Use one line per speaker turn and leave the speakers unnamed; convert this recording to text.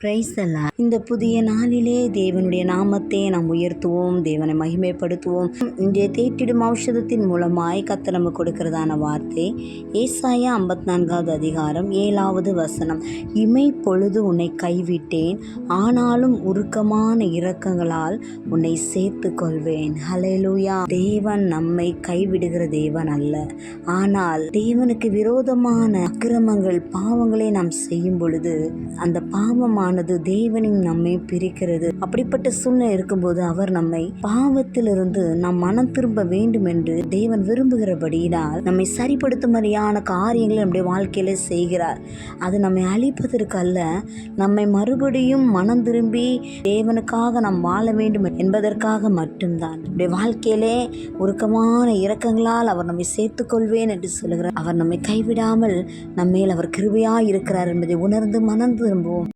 Price அல்லாஹ். இந்த புதிய நாளிலே தேவனுடைய நாமத்தை நாம் உயர்த்துவோம், தேவனை மகிமைப்படுத்துவோம். இன்றைய தேற்றிடும் ஔஷதத்தின் மூலமாய் கர்த்தர் நமக்கு கொடுக்கிறதான வார்த்தை ஏசாயா 54வது அதிகாரம் 7வது வசனம். இமை பொழுது உன்னை கைவிட்டேன், ஆனாலும் உருக்கமான இரக்கங்களால் உன்னை சேர்த்து கொள்வேன். ஹல்லேலூயா. தேவன் நம்மை கைவிடுகிற தேவன் அல்ல. ஆனால் தேவனுக்கு விரோதமான அக்கிரமங்கள் பாவங்களை நாம் செய்யும் பொழுது அந்த பாவமானது தேவனையும் நம்மை பிரிக்கிறது. அப்படிப்பட்ட சூழ்நிலை இருக்கும்போது அவர் நம்மை பாவத்திலிருந்து நாம் மனம் திரும்ப வேண்டும் என்று தேவன் விரும்புகிறபடியினால் நம்மை சரிப்படுத்தும்படியான காரியங்களை நம்முடைய வாழ்க்கையில செய்கிறார். அது நம்மை அழிப்பதற்கு அல்ல, நம்மை மறுபடியும் மனம் திரும்பி தேவனுக்காக நாம் வாழ வேண்டும் என்பதற்காக மட்டும்தான். நம்முடைய வாழ்க்கையிலே உருக்கமான இரக்கங்களால் அவர் நம்மை சேர்த்துக் கொள்வேன் என்று சொல்லுகிறார். அவர் நம்மை கைவிடாமல் நம்மேல் அவர் கிருபையாய் இருக்கிறார் என்பதை உணர்ந்து மனம் திரும்புவோம்.